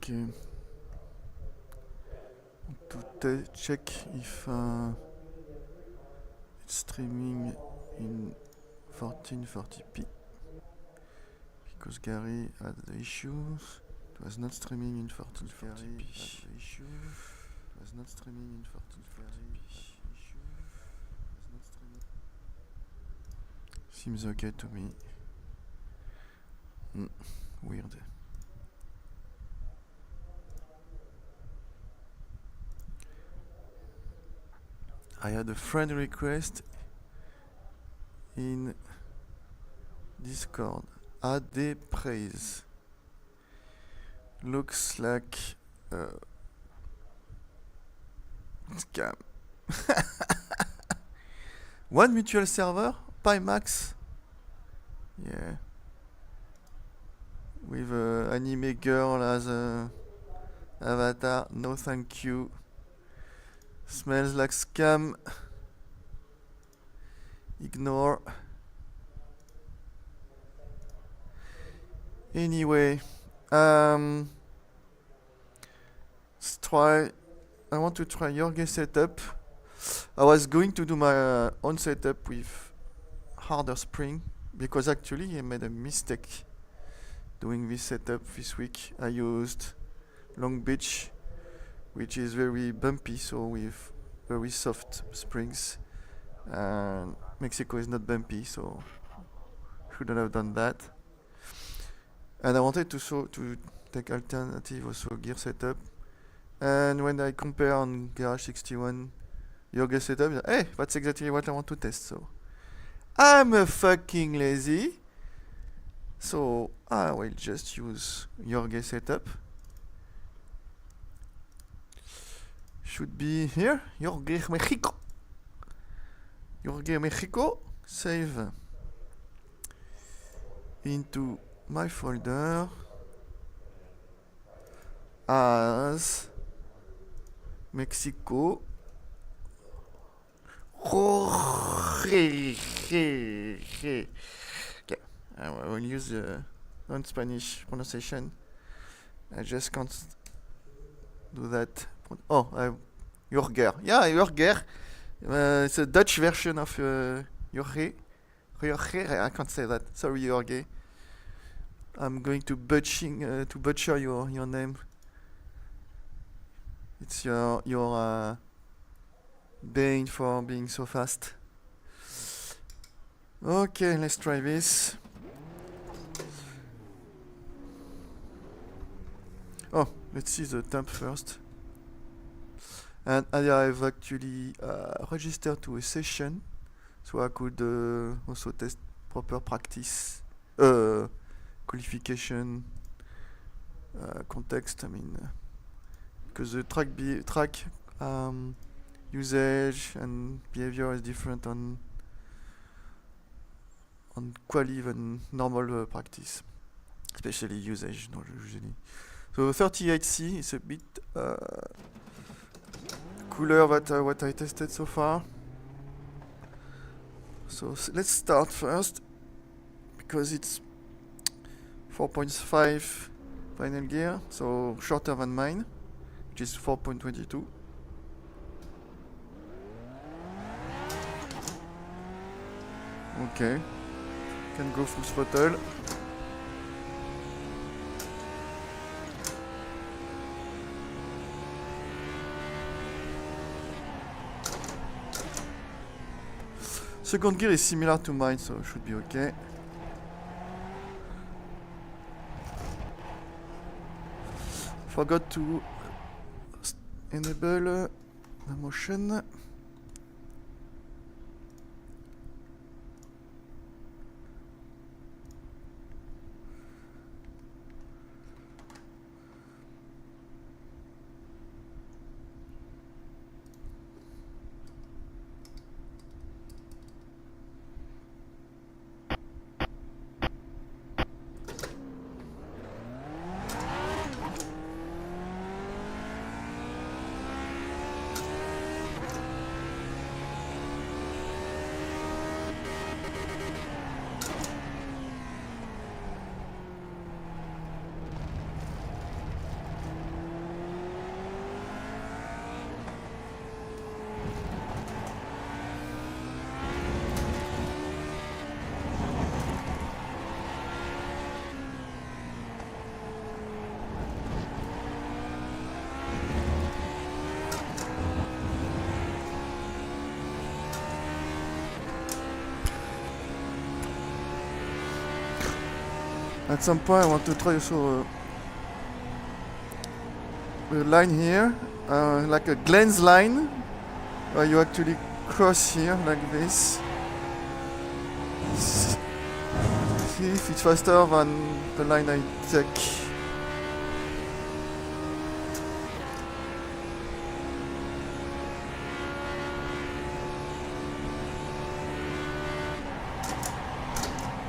Okay. To check if it's streaming in 1440p, because Gary had the issues. It was not streaming in 1440p. Seems okay to me. Weird. I had a friend request in Discord. AD praise. Looks like scam. One mutual server, Pimax. Yeah. With anime girl as a avatar. No thank you. Smells like scam. Ignore. Anyway, let's try. I want to try Jorge setup. I was going to do my own setup with harder spring, because actually I made a mistake doing this setup this week. I used Long Beach, which is very bumpy, so with very soft springs. And Mexico is not bumpy, so shouldn't have done that. And I wanted to take alternative also gear setup. And when I compare on Garage 61 Jorge setup, hey, that's exactly what I want to test. So I'm a fucking lazy. So I will just use Jorge setup. Should be here. Jorge Mexico. Jorge Mexico. Save into my folder as Mexico. Jorge. Okay. I will use non-Spanish pronunciation. I just can't do that. Oh, Jorge. Yeah, Jorge. It's a Dutch version of Jorge. Jorge. I can't say that. Sorry, Jorge. I'm going to butcher your name. It's your bane for being so fast. Okay, let's try this. Oh, let's see the temp first. And I have actually registered to a session, so I could also test proper practice, qualification, context. I mean, because the track usage and behavior is different on quali than normal practice, especially usage, not usually. So 38C is a bit cooler than what I tested so far. So let's start first, because it's 4.5 final gear, so shorter than mine, which is 4.22. Okay, can go full throttle. Second gear is similar to mine, so it should be okay. Forgot to enable the motion. At some point I want to try also a line here, like a Glenn's line, where you actually cross here like this. See if it's faster than the line I take.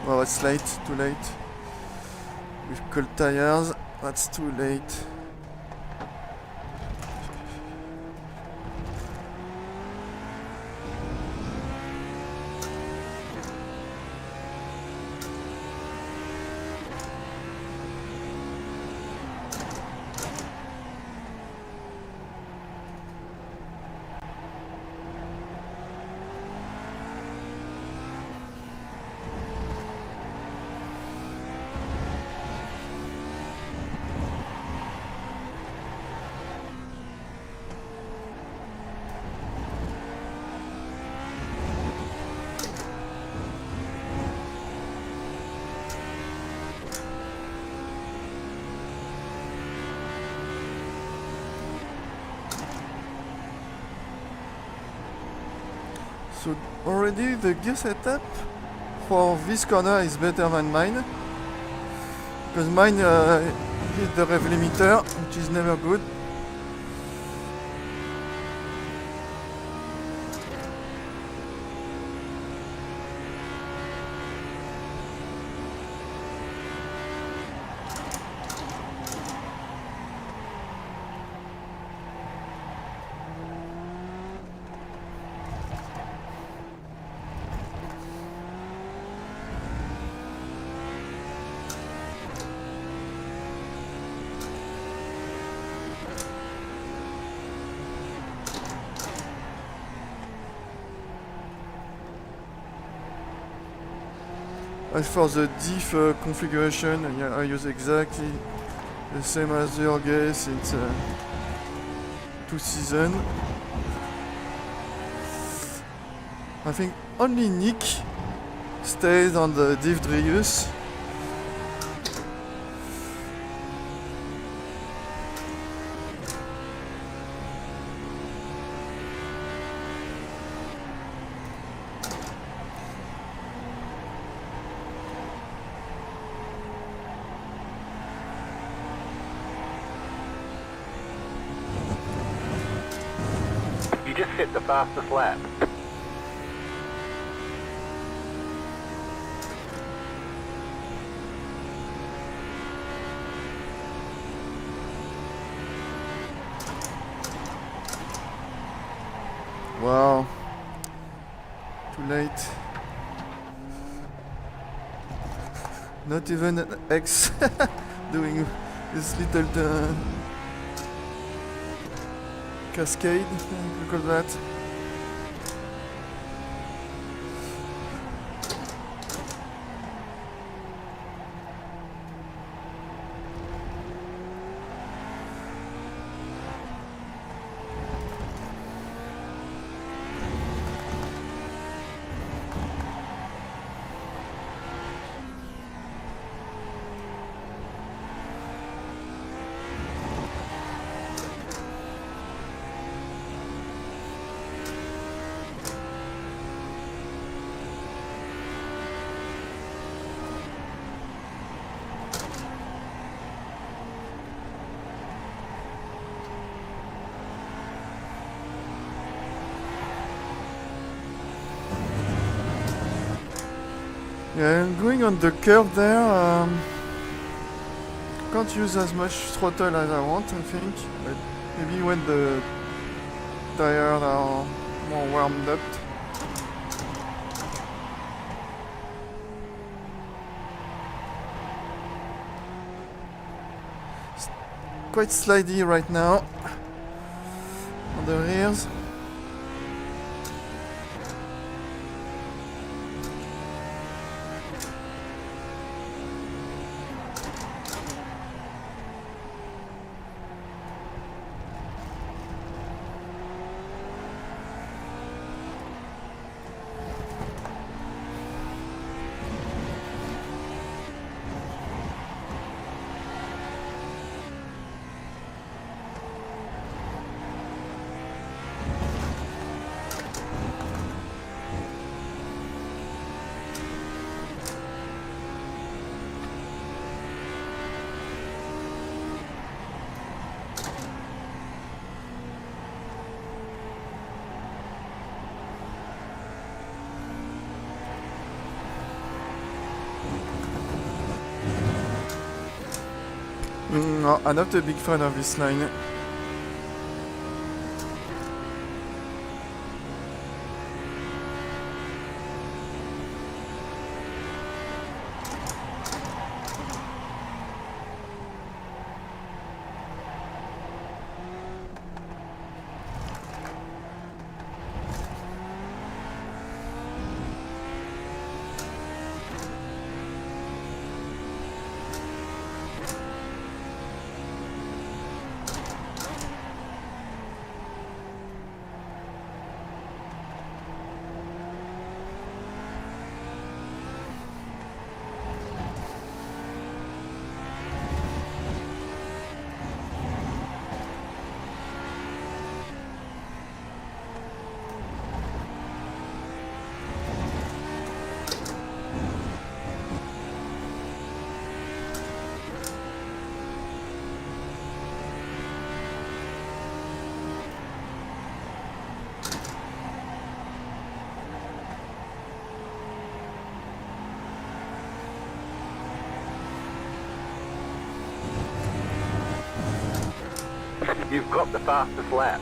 Oh, it's late, too late. With cold tires, that's too late. So already the gear setup for this corner is better than mine, because mine hit the rev limiter, which is never good. As for the diff configuration, yeah, I use exactly the same as Jorge since 2 seasons. I think only Nick stays on the diff Drius. You just hit the fastest lap. Wow. Too late. Not even an X doing this little cascade, you call that. Yeah, I'm going on the curve there. Can't use as much throttle as I want, I think, but maybe when the tires are more warmed up. It's quite slidey right now on the rears. No, I'm not a big fan of this line. You've got the fastest lap.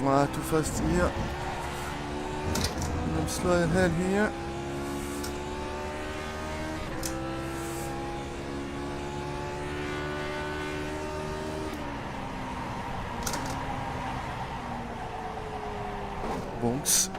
Wow, too fast here. I'm slow ahead here. Bonks.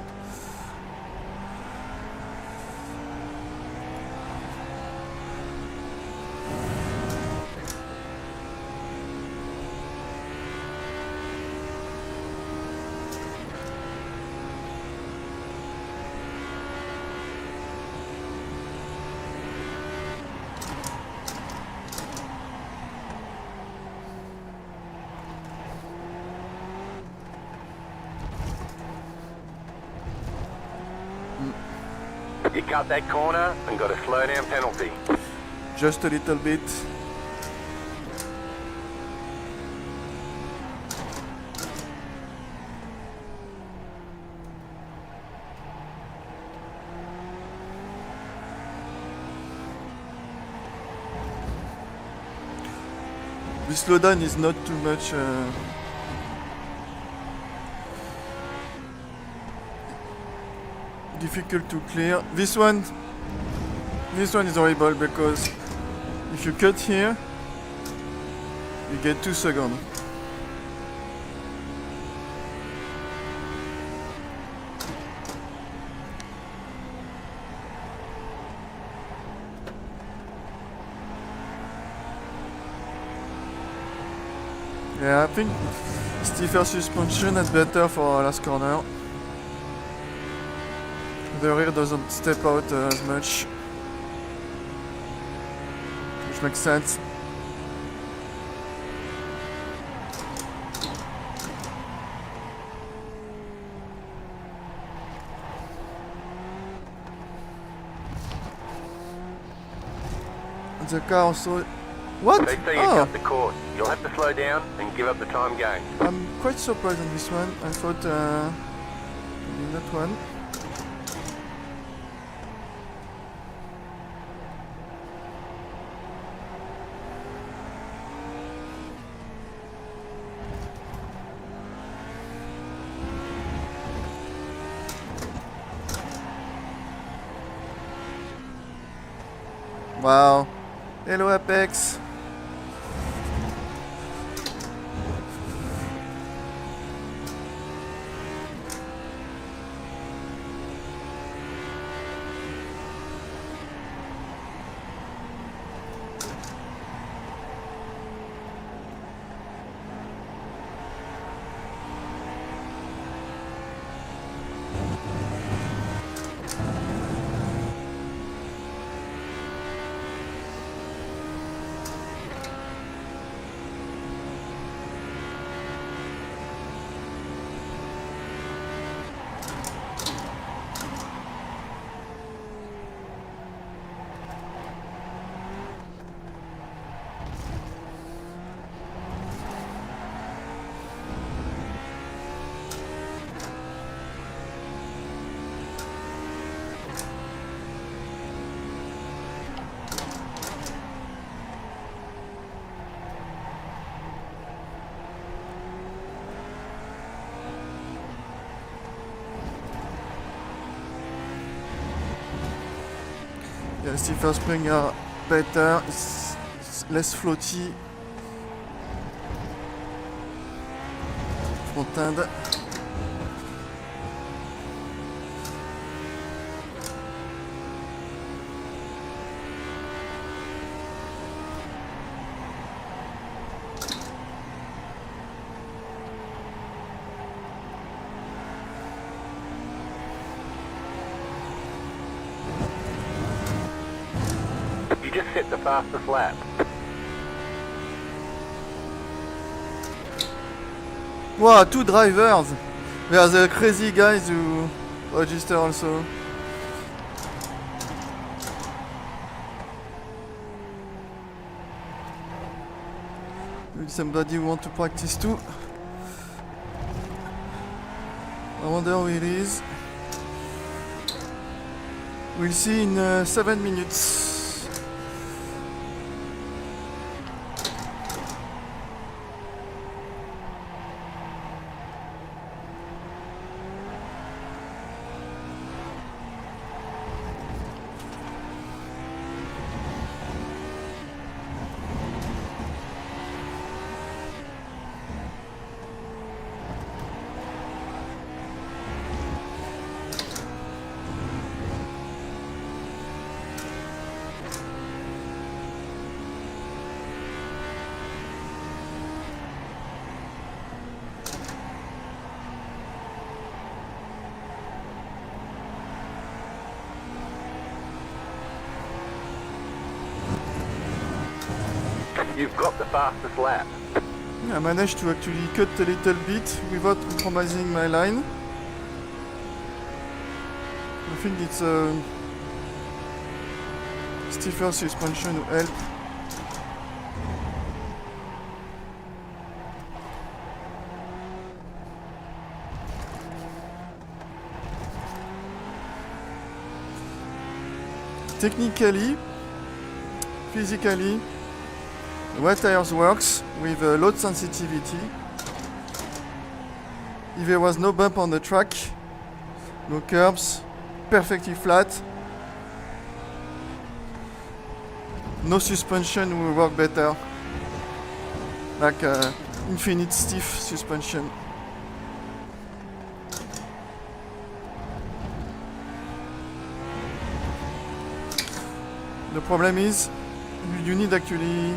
You cut that corner and got a slow down penalty. Just a little bit. This slowdown is not too much. Difficult to clear. This one is horrible because if you cut here, you get 2 seconds. Yeah, I think stiffer suspension is better for last corner. The rear doesn't step out as much, which makes sense. The car also... What? They say you Oh, cut the course. You'll have to slow down and give up the time gained. I'm quite surprised on this one. I thought maybe that one. Wow. Hello, Apex. Yeah, stiffer spring are better, it's less floaty. Front end. You just hit the fastest lap. Wow, 2 drivers! They are the crazy guys who register also. Maybe somebody want to practice too. I wonder who it is. We'll see in 7 minutes. You've got the fastest lap. I managed to actually cut a little bit without compromising my line. I think it's a stiffer suspension will help. Technically, physically, wet tires works with load sensitivity. If there was no bump on the track, no curbs, perfectly flat, no suspension will work better, like infinite stiff suspension. The problem is you need actually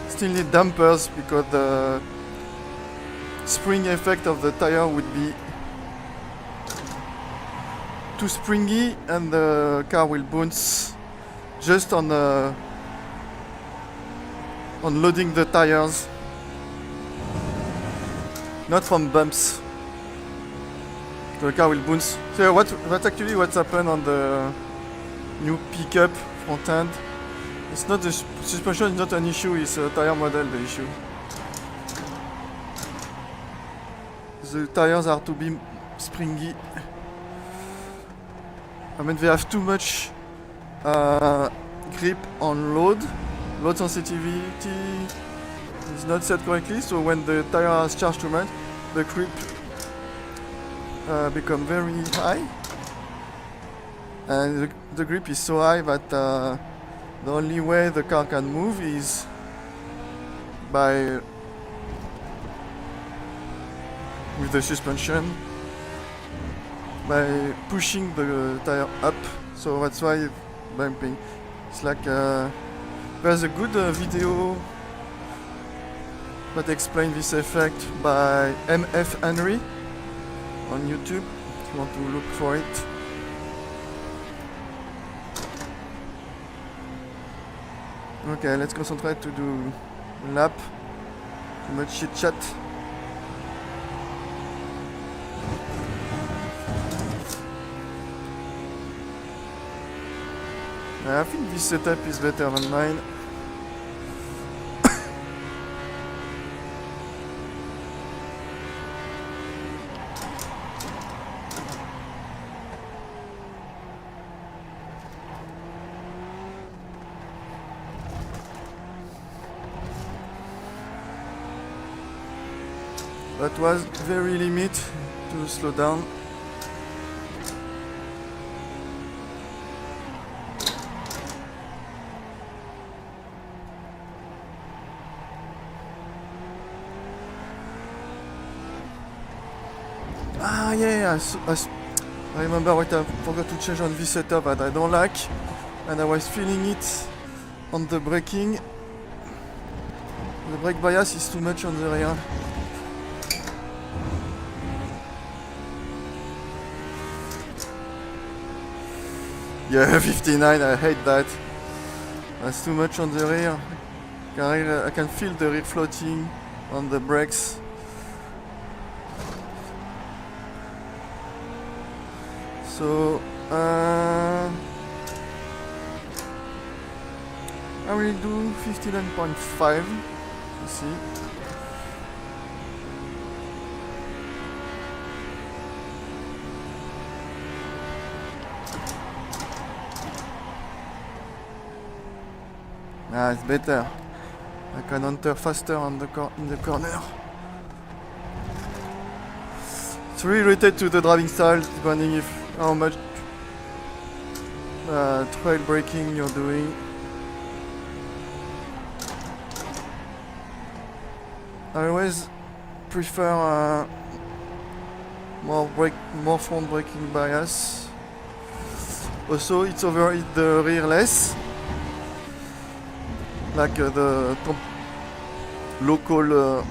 still need dampers because the spring effect of the tire would be too springy and the car will bounce just on loading the tires, not from bumps. The car will bounce. So what's actually what's happened on the new pickup front end. It's not the suspension is not an issue, it's a tire model the issue. The tires are to be springy. I mean they have too much grip on load. Load sensitivity is not set correctly, so when the tire is charged too much, the grip become very high. And the grip is so high that the only way the car can move is by with the suspension, by pushing the tire up. So that's why it's bumping. It's like there's a good video that explains this effect by MF Henry on YouTube if you want to look for it. Okay, let's concentrate to do lap. Too much chit chat. I think this setup is better than mine. That was very limit to slow down. Ah yeah, I remember what I forgot to change on this setup that I don't like, and I was feeling it on the braking. The brake bias is too much on the rear. Yeah, 59, I hate that. That's too much on the rear. I can feel the rear floating on the brakes. So, I will do 59.5, you see. Ah, it's better. I can enter faster on in the corner. It's really related to the driving style, depending if how much trail braking you're doing. I always prefer more front braking bias. Also, it's overheat the rear less, like the local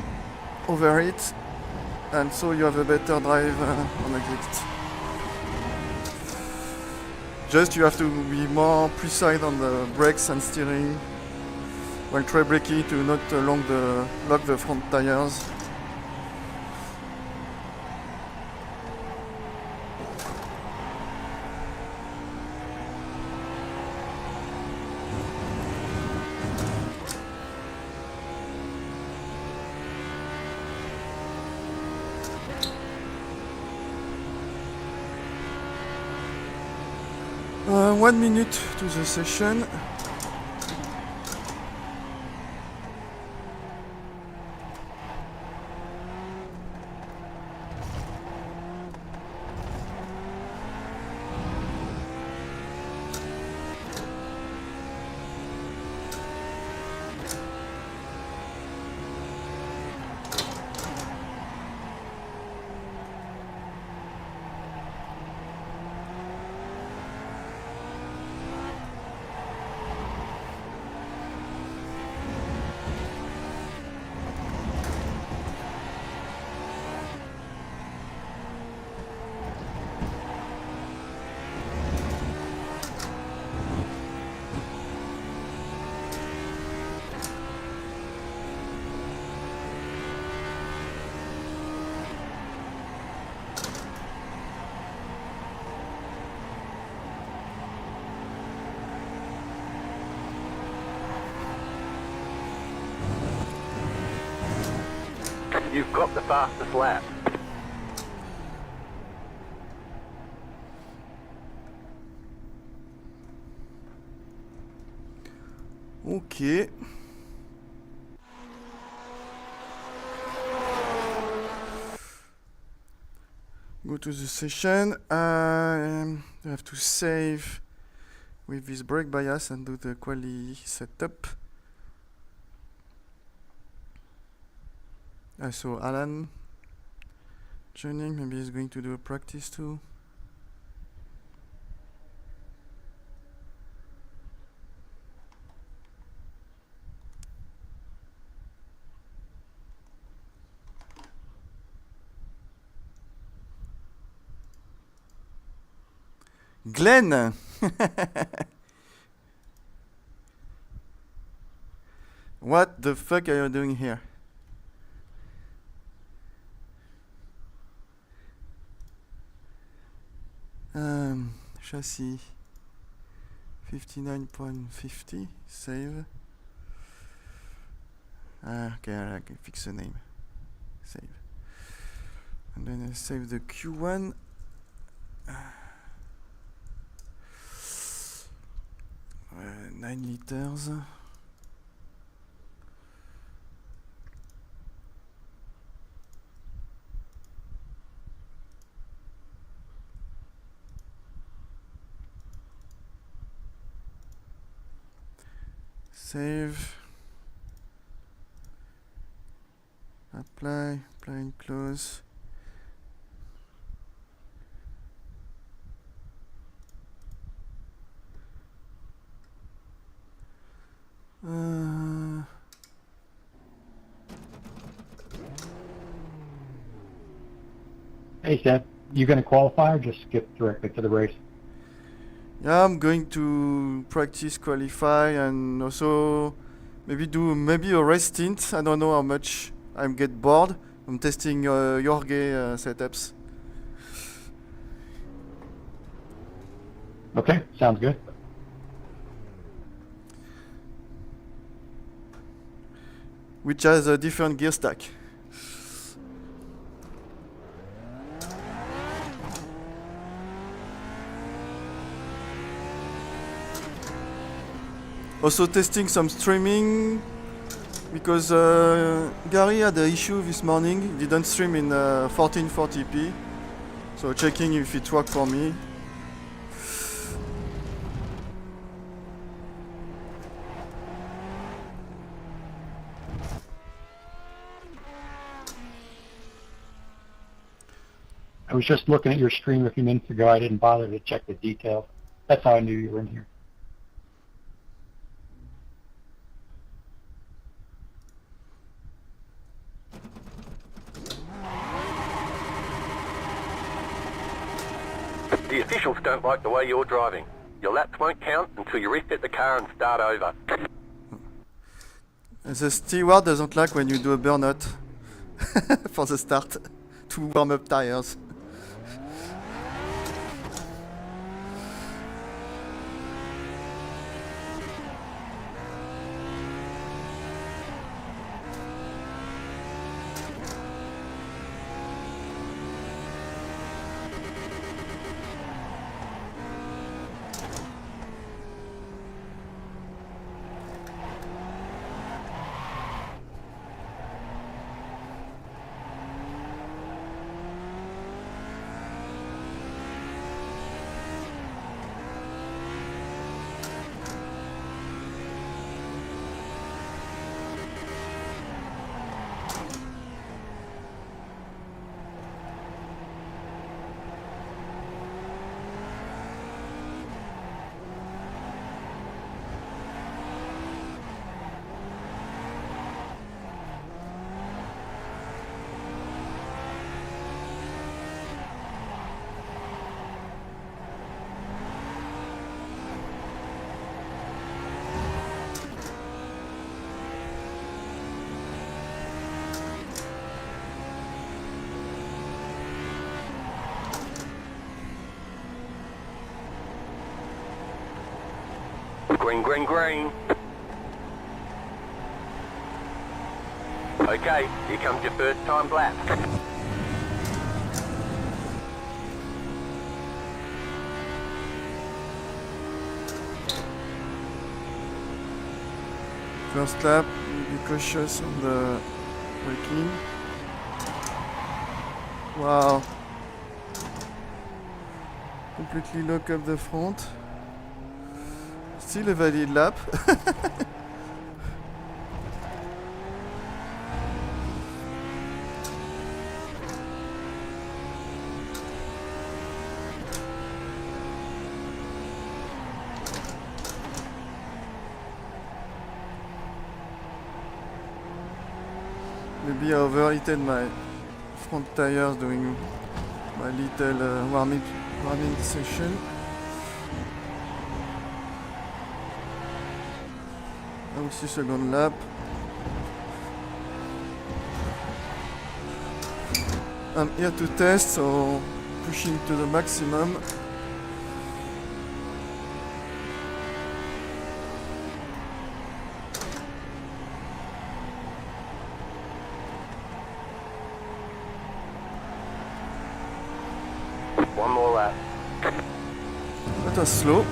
overheat, and so you have a better drive on exit. Just you have to be more precise on the brakes and steering while trail braking to not lock the front tires. One minute to the session. You've got the fastest lap. Okay. Go to the session. I have to save with this brake bias and do the quali setup. I saw Alan joining. Maybe he's going to do a practice too. Glenn! What the fuck are you doing here? Chassis 59.50, save. Okay, I can fix the name. Save. And then I save the Q1. 9 liters. Save. Apply and close. Hey, Seth, you going to qualify or just skip directly to the race? Yeah, I'm going to practice qualify and also maybe do a race stint. I don't know how much I get bored. I'm testing Jorge setups. Okay, sounds good. Which has a different gear stack. Also testing some streaming because Gary had an issue this morning. He didn't stream in 1440p. So checking if it worked for me. I was just looking at your stream a few minutes ago. I didn't bother to check the details. That's how I knew you were in here. The officials don't like the way you're driving. Your laps won't count until you reset the car and start over. The steward doesn't like when you do a burnout for the start to warm up tires. Green, green, green. Okay, here comes your first time lap. First lap, be cautious on the braking. Wow. Completely lock up the front. Still a valid lap. Maybe I overheated my front tires during my little warming session. Now it's the second lap. I'm here to test, so pushing to the maximum. One more lap. That was slow.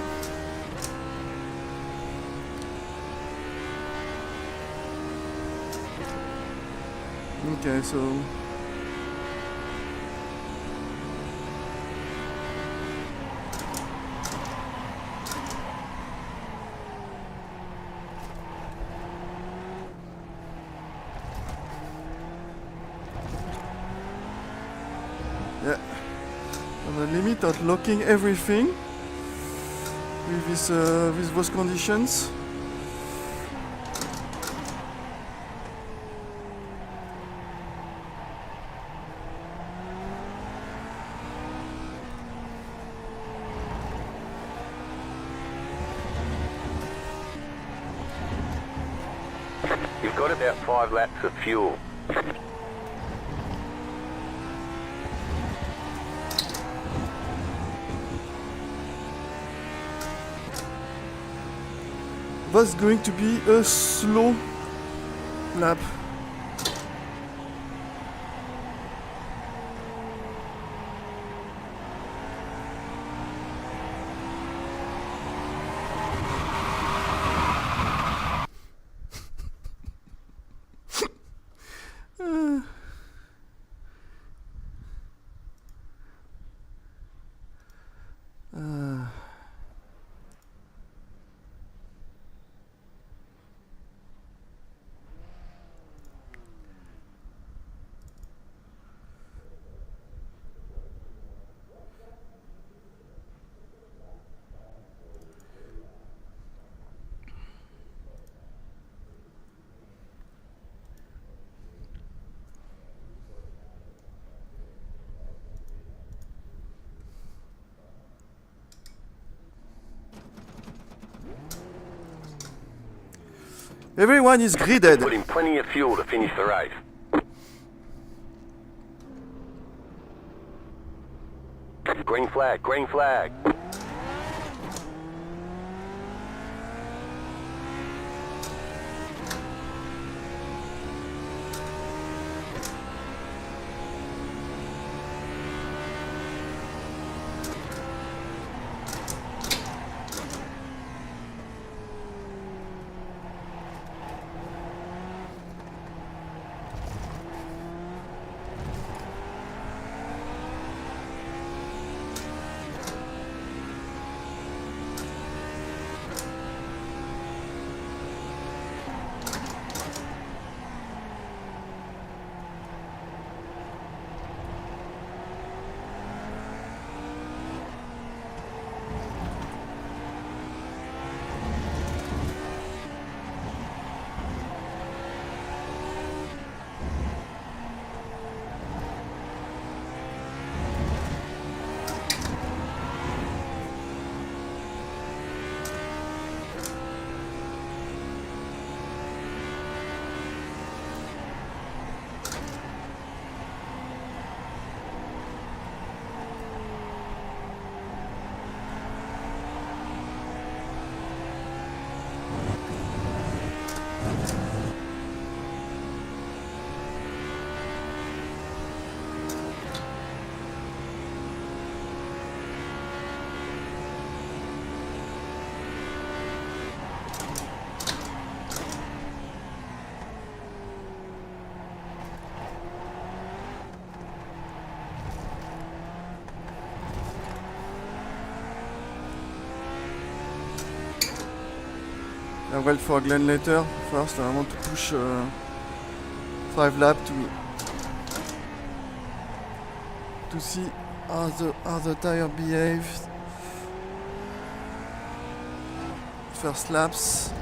Okay, so yeah, on the limit of locking everything with those conditions. got about 5 laps of fuel. Was going to be a slow lap. Everyone is greeted. Put in plenty of fuel to finish the race. Green flag, green flag. I wait for Glenn later. First, I want to push 5 laps to see how the tire behaves. First laps.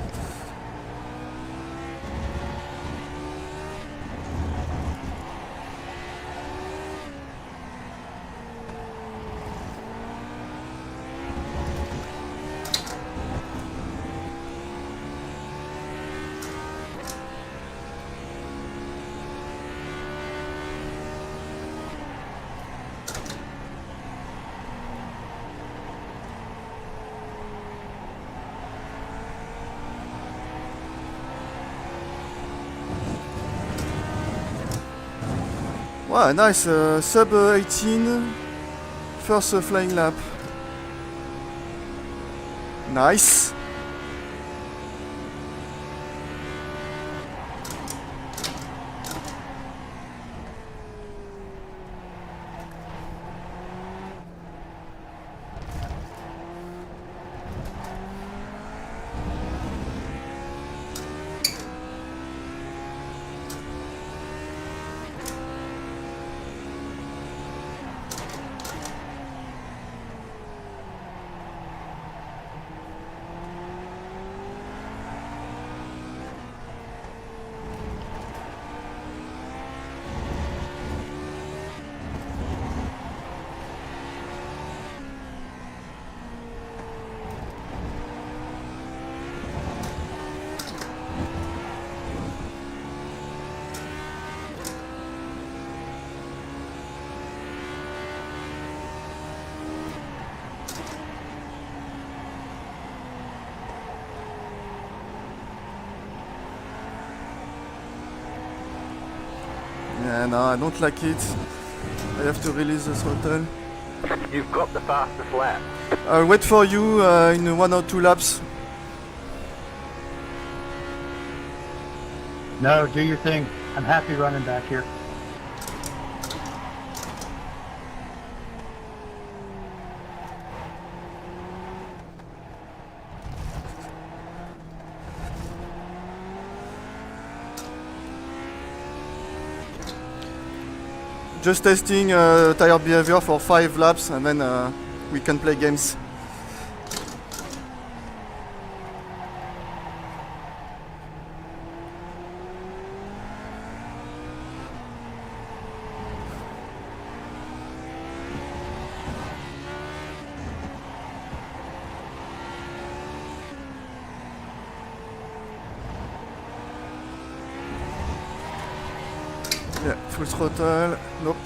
Wow, nice, sub 18, first flying lap. Nice. Yeah, no, I don't like it. I have to release the throttle. You've got the fastest lap. I'll wait for you in 1 or 2 laps. No, do your thing. I'm happy running back here. Just testing tire behavior for 5 laps and then we can play games. Yeah, full throttle. Nope.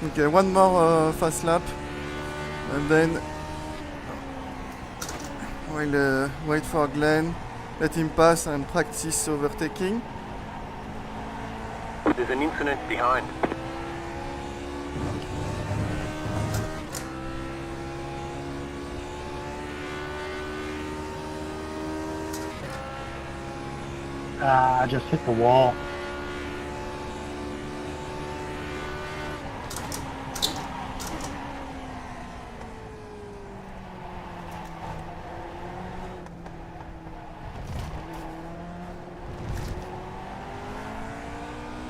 Okay, one more fast lap, and then we'll wait for Glenn, let him pass and practice overtaking. There's an incident behind. I just hit the wall.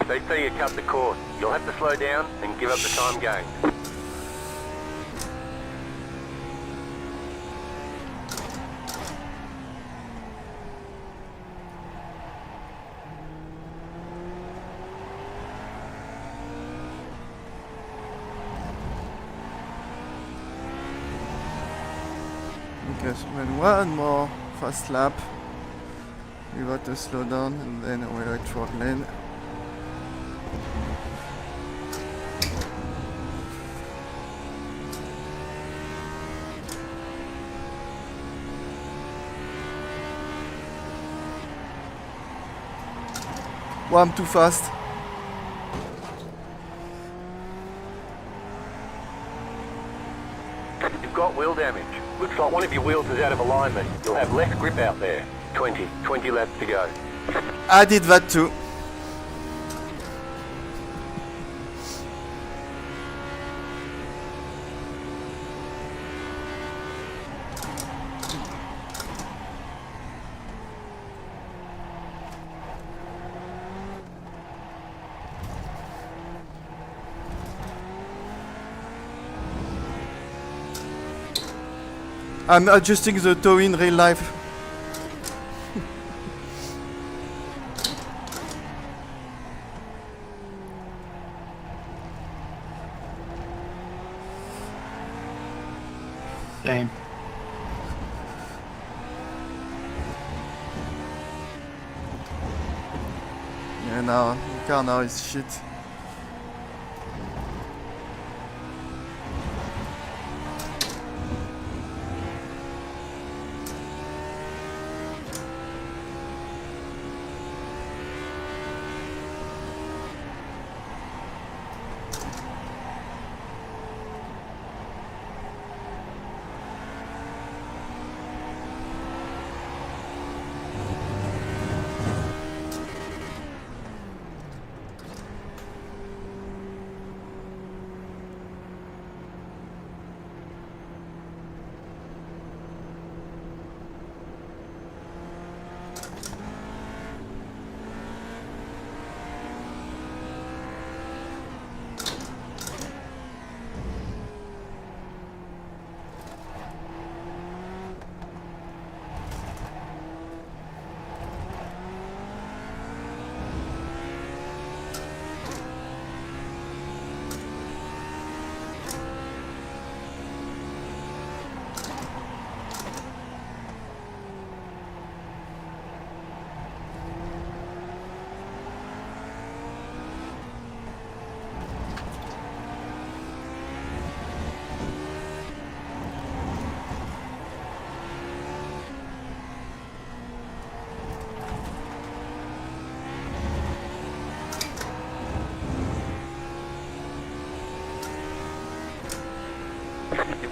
They say you cut the course. You'll have to slow down and give up the time gained. Okay, so then one more fast lap. We got to slow down and then we'll wait for Glenn. Well, I'm too fast. You've got wheel damage. Looks like one of your wheels is out of alignment. You'll have less grip out there. 20 laps to go. I did that too. I'm adjusting the toe in real life. Same. Yeah, now the car now is shit.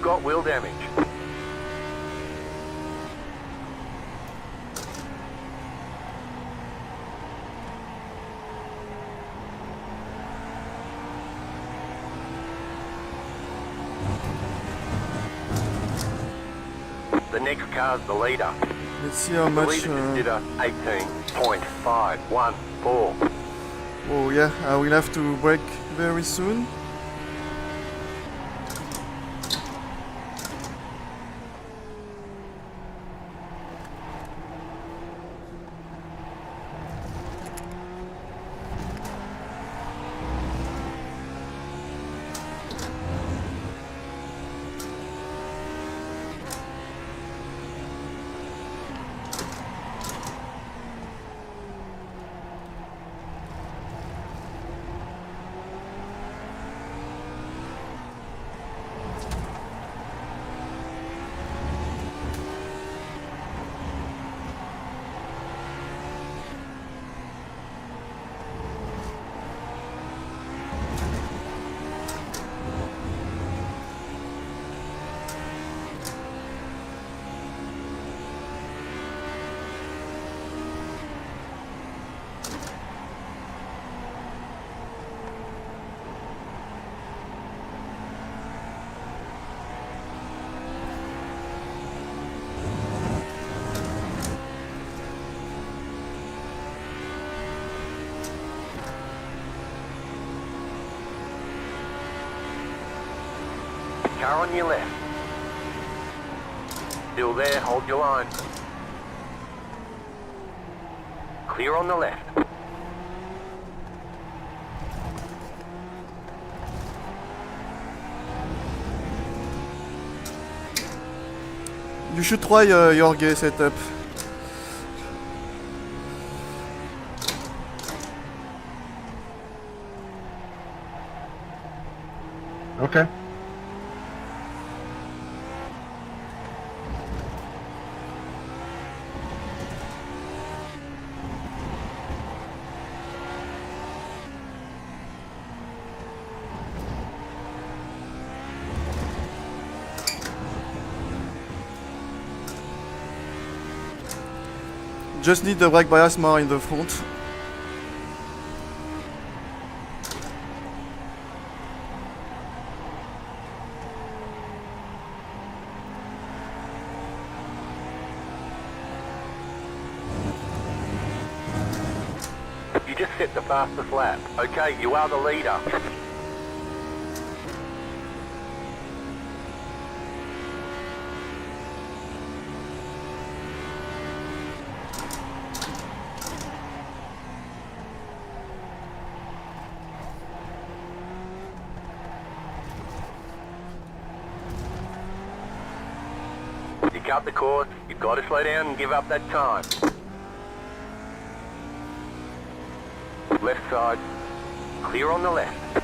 got wheel damage. The next car's the leader. Let's see how The much. leader just did a 18.514. Oh yeah, I will have to brake very soon. Car on your left. Still there, hold your line. Clear on the left. You should try Jorge setup. Okay. Just need the brake bias more in the front. You just set the fastest lap. Okay, you are the leader. You cut the course, you've got to slow down and give up that time. Left side, clear on the left.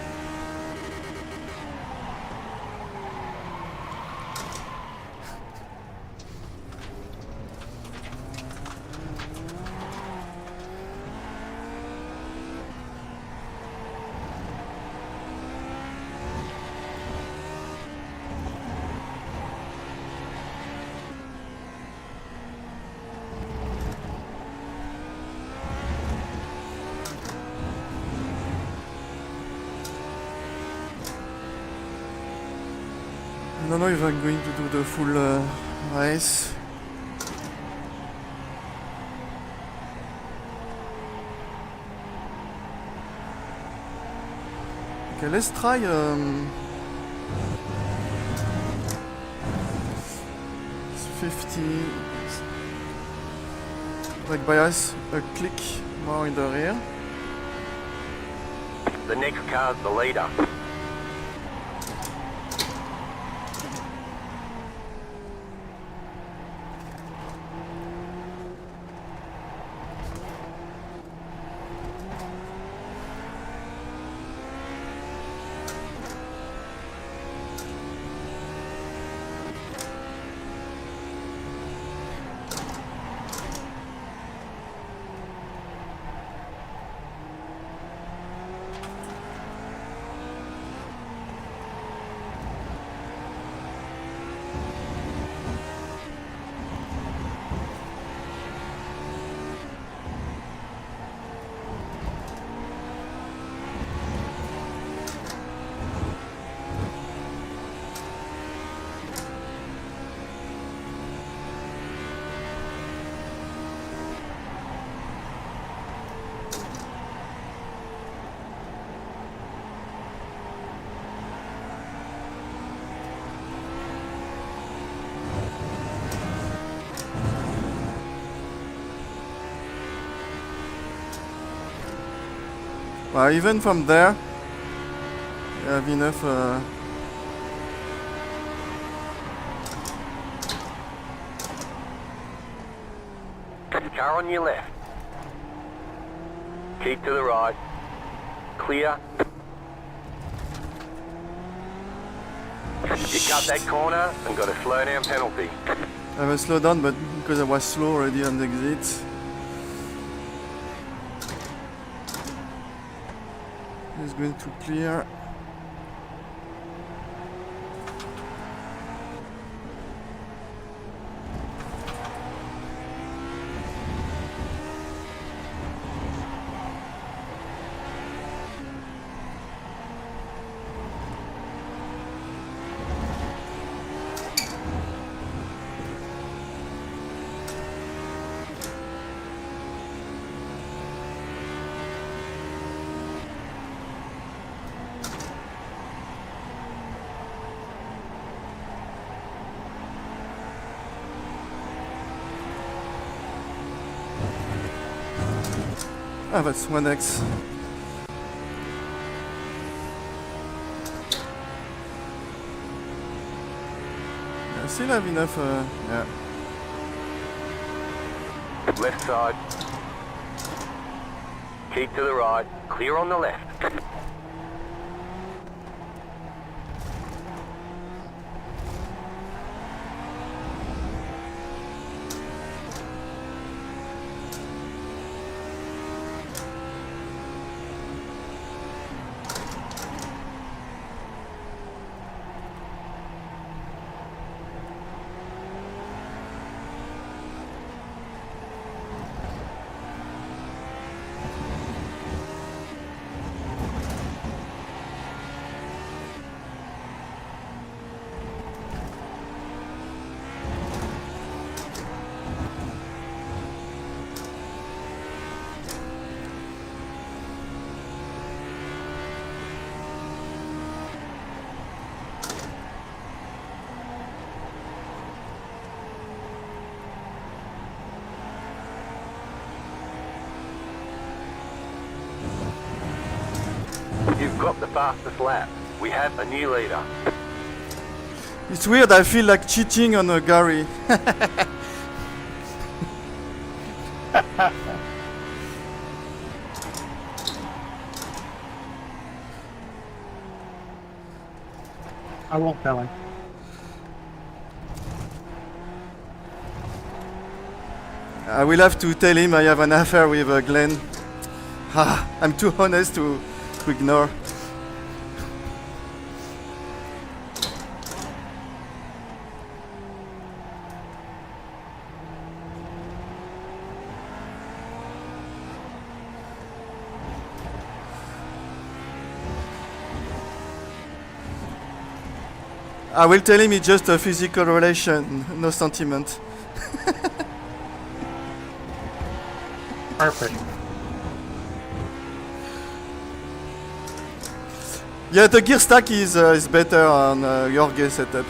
I don't know if I'm going to do the full race. Okay, let's try 50 brake bias, a click more in the rear. The next car's the leader. Well, even from there, you have enough. Car on your left. Keep to the right. Clear. You cut that corner and got a slow down penalty. I will slow down, but because I was slow already on the exit. He's going to clear. Ah, that's 1x. I still have enough, yeah. Left side. Keep to the right. Clear on the left. You've got the fastest lap. We have a new leader. It's weird, I feel like cheating on a Gary. I won't tell him. I will have to tell him I have an affair with Glenn. I'm too honest to ignore. I will tell him it's just a physical relation, no sentiment. Perfect. Yeah, the gear stack is better on Jorge setup.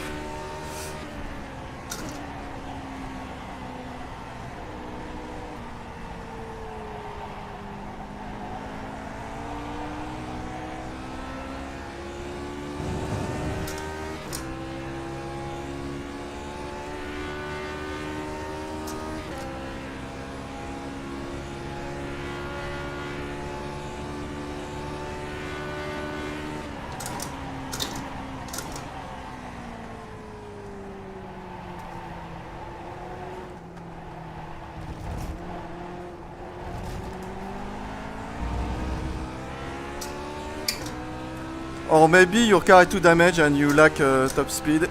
Or maybe your car is too damaged and you lack top speed.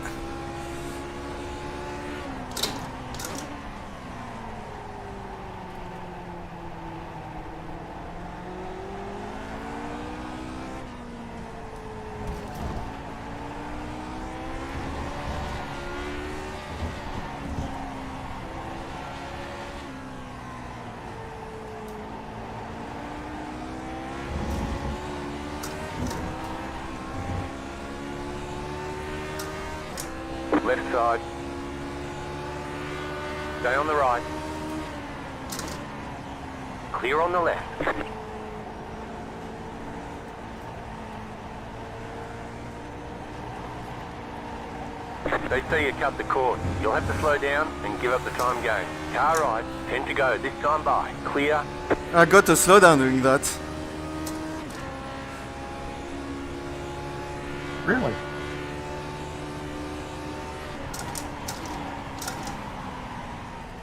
Left side. Stay on the right. Clear on the left. They see you cut the cord. You'll have to slow down and give up the time game. Car ride, 10 to go, this time by. Clear. I got a slowdown doing that. Really?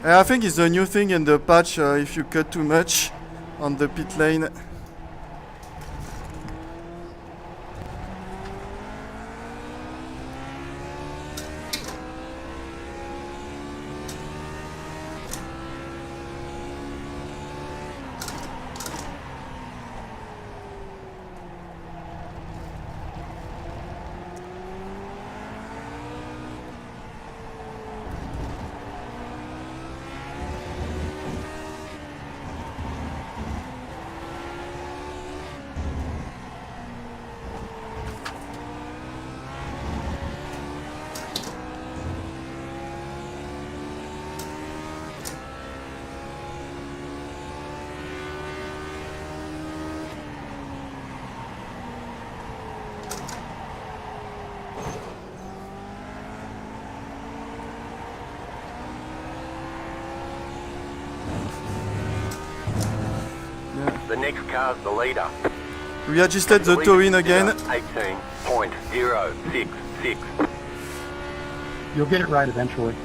I think it's a new thing in the patch if you cut too much on the pit lane. The next car's the leader. We adjusted the towing again. 18.066. You'll get it right eventually.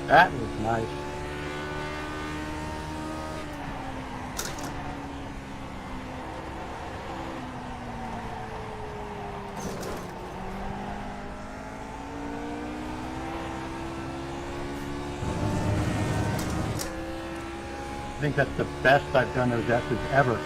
That was nice. I think that's the best I've done those S's ever.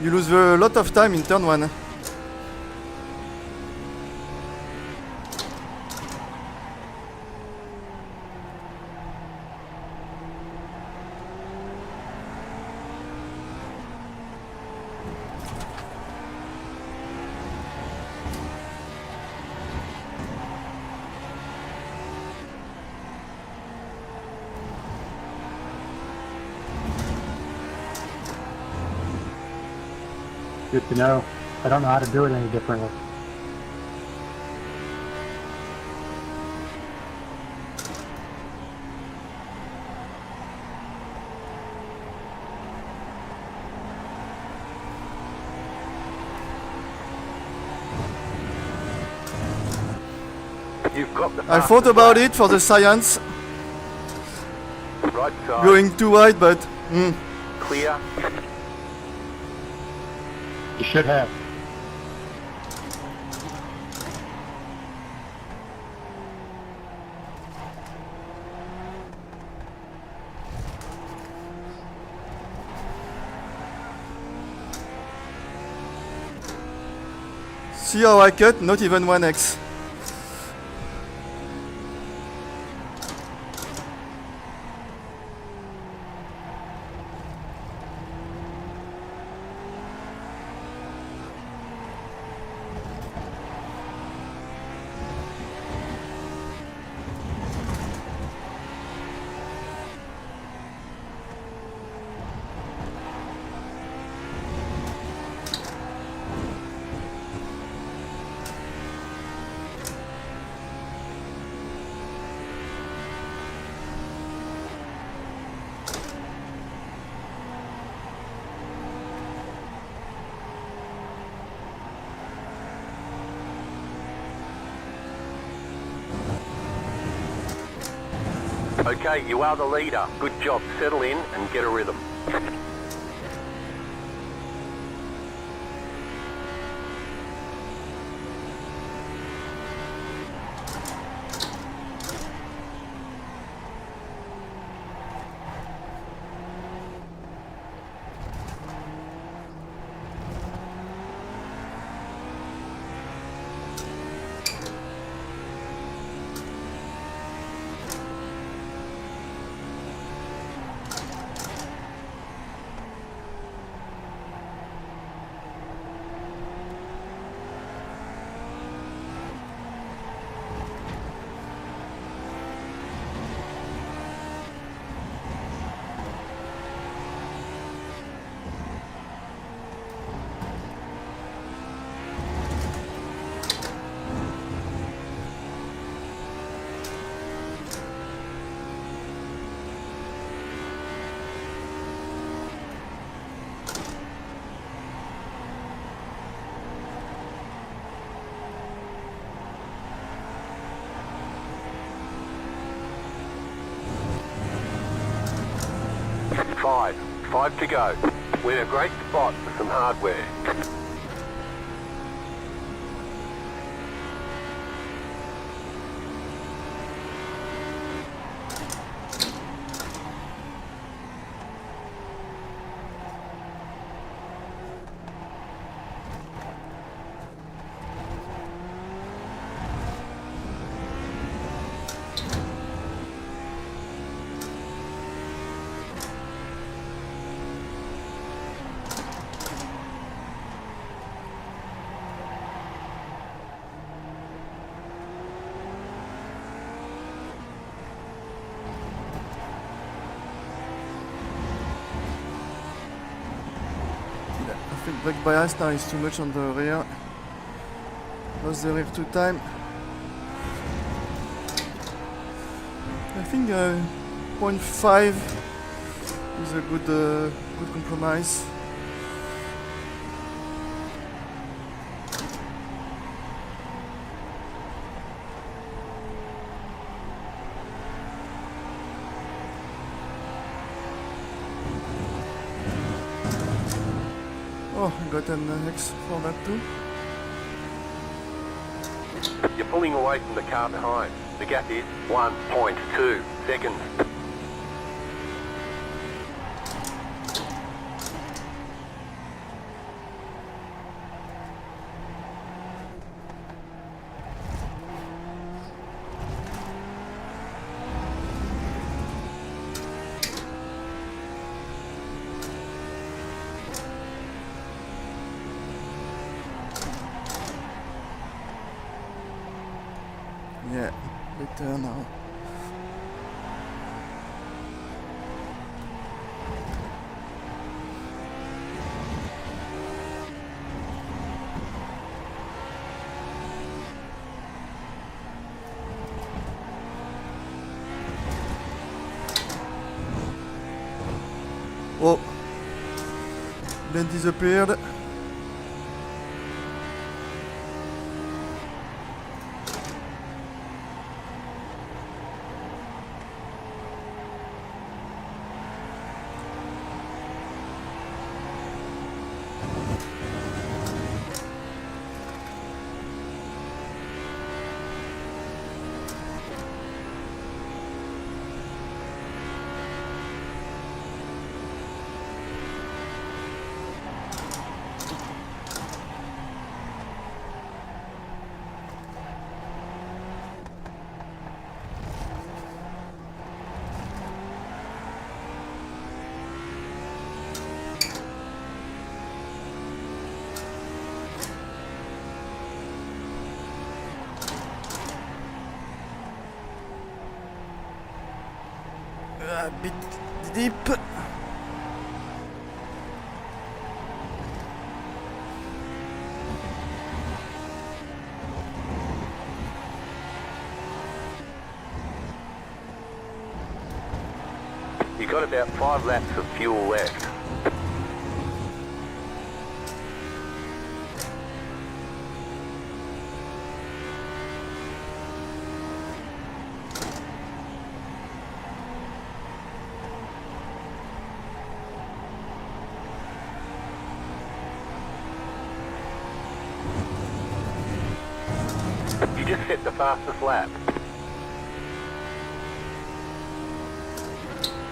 You lose a lot of time in turn 1. Good to know. I don't know how to do it any differently. You've got the I thought about it for the science, right side. going too wide, but Clear. You should have. see how I cut, not even 1x. Okay, you are the leader. Good job. Settle in and get a rhythm. Five to go. We're in a great spot for some hardware. I think brake bias now is too much on the rear. Lost the rear 2 times. I think 0.5 is a good compromise. Oh, I got an X for that too. You're pulling away from the car behind. The gap is 1.2 seconds. Yeah, better now. Oh, then disappeared. A bit deep. You've got about 5 laps of fuel left. You just set the fastest lap.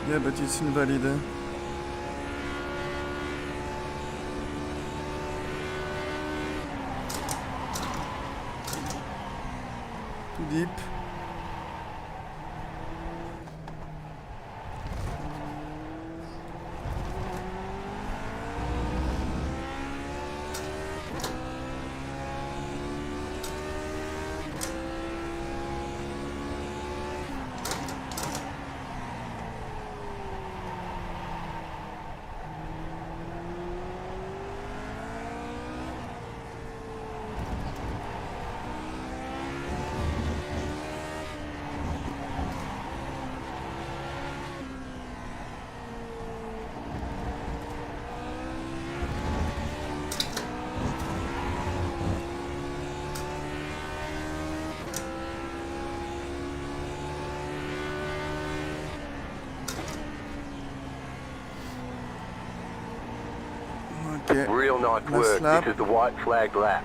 Yeah, but it's invalid. Too deep. Okay. Real nice Last work. lap. This is the white flag lap.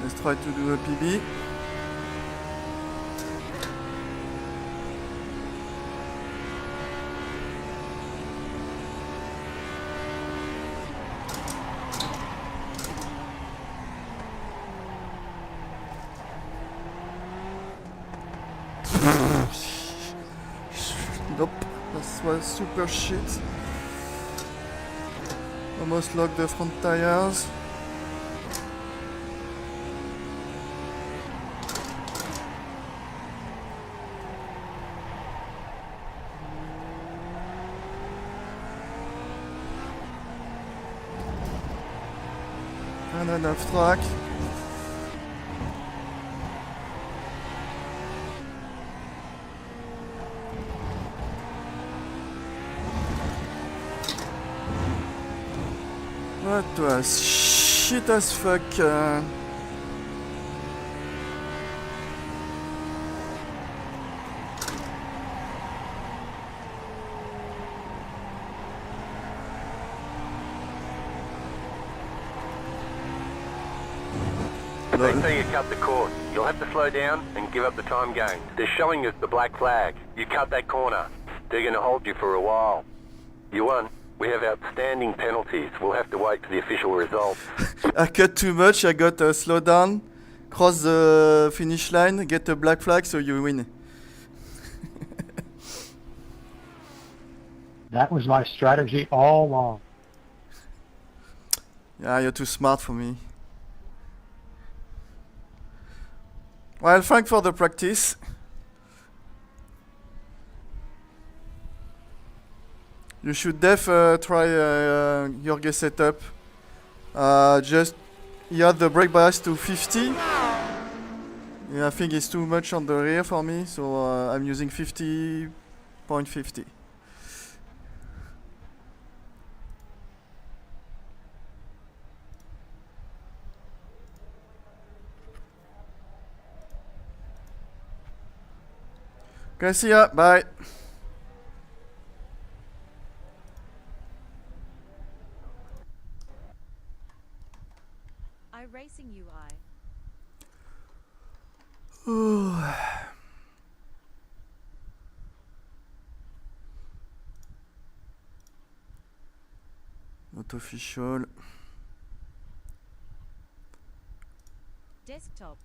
Let's try to do a PB. Nope, that was super shit. Almost locked the front tires. And then off track. What was shit as fuck. They say you cut the course. You'll have to slow down and give up the time gain. They're showing us the black flag. You cut that corner. They're going to hold you for a while. You won. We have outstanding penalties. We'll have to wait for the official results. I cut too much, I got a slow down, cross the finish line, get a black flag, so you win. That was my strategy all along. Yeah, you're too smart for me. Well, thanks for the practice. You should try Jorge setup. Just he had the brake bias to 50. Yeah, I think it's too much on the rear for me, so I'm using 50.50. Okay, see ya. Bye. iRacing UI. Not official. Desktop.